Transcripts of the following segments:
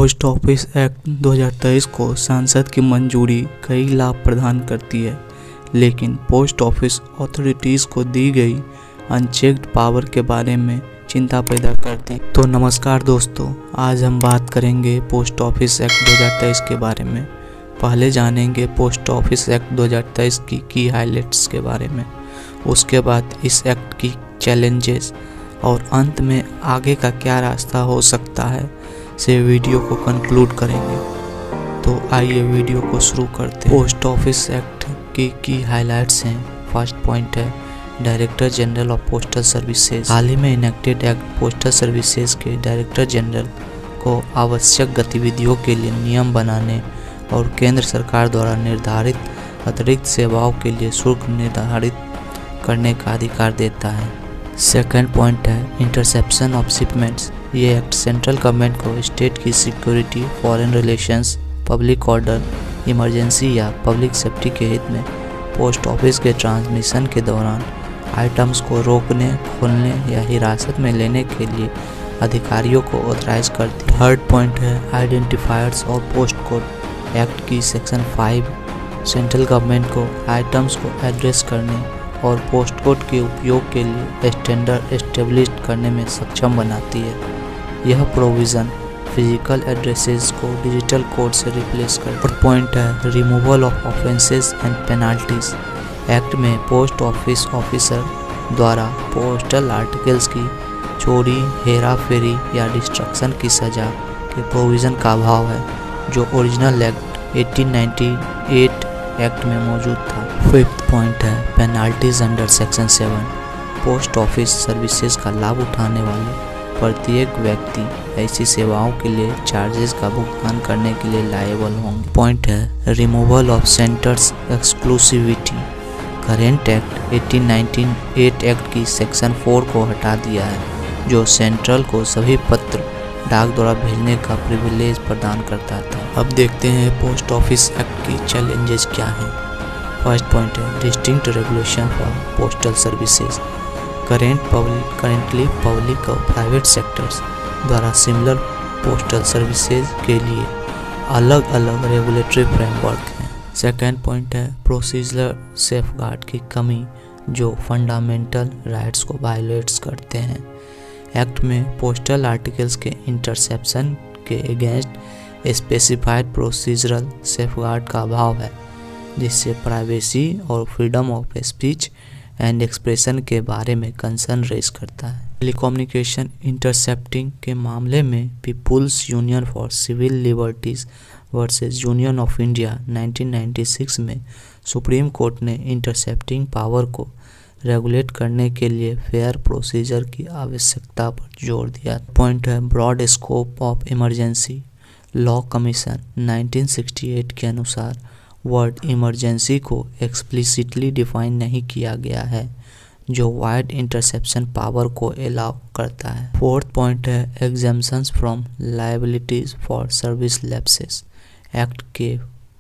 Post office act 2023 को संसद की मंजूरी कई लाभ प्रदान करती है, लेकिन पोस्ट ऑफिस अथॉरिटीज़ को दी गई अनचेक्ड पावर के बारे में चिंता पैदा करती। तो नमस्कार दोस्तों, आज हम बात करेंगे पोस्ट ऑफिस एक्ट 2023 के बारे में। पहले जानेंगे पोस्ट ऑफिस एक्ट 2023 की हाइलाइट्स के बारे में, उसके बाद इस एक्ट की चैलेंजेस और अंत में आगे का क्या रास्ता हो सकता है से वीडियो को कंक्लूड करेंगे। तो आइए वीडियो को शुरू करते हैं। पोस्ट ऑफिस एक्ट की हाइलाइट्स हैं। फर्स्ट पॉइंट है director general of postal services. हाल ही में इनेक्टेड एक्ट पोस्टल सर्विसेज के डायरेक्टर जनरल को आवश्यक गतिविधियों के लिए नियम बनाने और केंद्र सरकार द्वारा निर्धारित अतिरिक्त सेवाओं के लिए शुल्क निर्धारित करने का अधिकार देता है। सेकंड पॉइंट है इंटरसेप्शन ऑफ शिपमेंट्स। ये एक्ट सेंट्रल गवर्नमेंट को स्टेट की security, foreign relations, public order, emergency या पब्लिक सेफ्टी के हित में पोस्ट ऑफिस के ट्रांसमिशन के दौरान आइटम्स को रोकने, खोलने या हिरासत में लेने के लिए अधिकारियों को ऑथराइज करती है। थर्ड पॉइंट है आइडेंटिफायर्स और पोस्ट कोड। एक्ट की सेक्शन 5 सेंट्रल गवर्नमेंट को आइटम्स को एड्रेस करने और पोस्ट कोड के उपयोग के लिए स्टैंडर्ड एस्टेब्लिश करने में सक्षम बनाती है। यह प्रोविज़न फिजिकल एड्रेसेस को डिजिटल कोड से रिप्लेस करता है। फोर्थ पॉइंट है removal of offences and penalties. Act में पोस्ट ऑफिस ऑफिसर द्वारा पोस्टल आर्टिकल्स की चोरी, हेरा फेरी या डिस्ट्रक्शन की सजा के प्रोविज़न का अभाव है, जो ओरिजिनल एक्ट 1898 एक्ट में मौजूद था। फिफ्थ पॉइंट है penalties under section 7। Post office services का लाभ उठाने वाले प्रत्येक व्यक्ति ऐसी सेवाओं के लिए चार्जेस का भुगतान करने के लिए लायबल होंगे। पॉइंट है removal of centres exclusivity. Current act 1898 act की सेक्शन 4 को हटा दिया है, जो सेंट्रल को सभी पत्र डाक द्वारा भेजने का प्रिविलेज प्रदान करता था। अब देखते हैं पोस्ट ऑफिस एक्ट की चैलेंजेस क्या हैं। फर्स्ट पॉइंट है distinct regulation for postal services. Currently public और प्राइवेट सेक्टर्स द्वारा सिमिलर पोस्टल सर्विसेज के लिए अलग अलग रेगुलेटरी फ्रेमवर्क हैं। सेकेंड पॉइंट है प्रोसीजरल सेफगार्ड की कमी, जो फंडामेंटल राइट्स को वायलेट्स करते हैं। एक्ट में पोस्टल आर्टिकल्स के इंटरसेप्शन के अगेंस्ट स्पेसिफाइड प्रोसीजरल सेफगार्ड का अभाव है, जिससे प्राइवेसी और freedom of speech and expression के बारे में कंसर्न रेज करता है। टेलीकम्युनिकेशन इंटरसेप्टिंग के मामले में People's Union for Civil Liberties versus Union of India 1996 में सुप्रीम कोर्ट ने इंटरसेप्टिंग पावर को रेगुलेट करने के लिए फेयर प्रोसीजर की आवश्यकता पर जोर दिया। पॉइंट है broad scope of emergency. Law Commission 1968 के अनुसार वर्ड इमरजेंसी को एक्सप्लिसिटली डिफाइन नहीं किया गया है, जो वाइड इंटरसेप्शन पावर को अलाउ करता है। फोर्थ पॉइंट है exemptions from liabilities for service lapses. Act के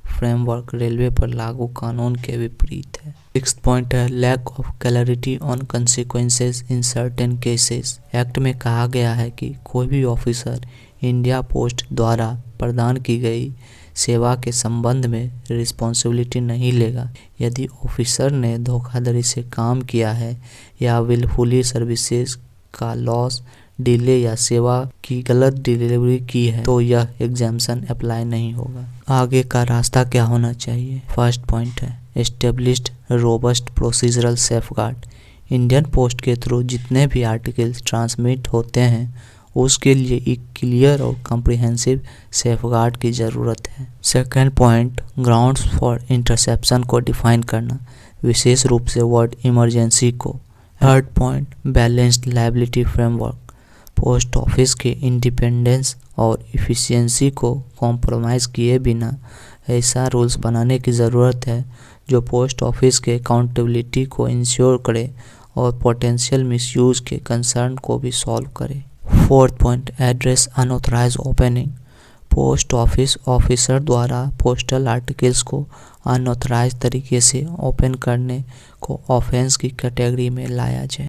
फ्रेमवर्क रेलवे पर लागू कानून के विपरीत है। सिक्स्थ पॉइंट है lack of clarity on consequences in certain cases. Act में कहा गया है कि कोई भी ऑफिसर इंडिया पोस्ट द्वारा प्रदान की गई सेवा के संबंध में रिस्पॉन्सिबिलिटी नहीं लेगा यदि ऑफिसर ने धोखाधड़ी से काम किया है या विलफुली सर्विसेज का लॉस, डिले या सेवा की गलत डिलीवरी की है, तो यह एग्जेम्पशन अप्लाई नहीं होगा। आगे का रास्ता क्या होना चाहिए। फर्स्ट पॉइंट है established robust procedural safeguard. Indian post के थ्रू जितने भी आर्टिकल्स ट्रांसमिट होते हैं, उसके लिए एक क्लियर और कॉम्प्रिहेंसिव सेफगार्ड की ज़रूरत है। Second point grounds for interception को डिफाइन करना, विशेष रूप से वर्ड इमरजेंसी को। Third point balanced liability framework. Post office के इंडिपेंडेंस और इफ़िशियंसी को कॉम्प्रोमाइज़ किए बिना ऐसा रूल्स बनाने की ज़रूरत है जो पोस्ट ऑफिस के अकाउंटेबिलिटी को इंश्योर करे और पोटेंशियल मिसयूज़ के कंसर्न को भी सॉल्व करे। Fourth point address unauthorised opening. Post office officer द्वारा पोस्टल आर्टिकल्स को अनऑथराइज तरीके से ओपन करने को ऑफेंस की कैटेगरी में लाया जाए।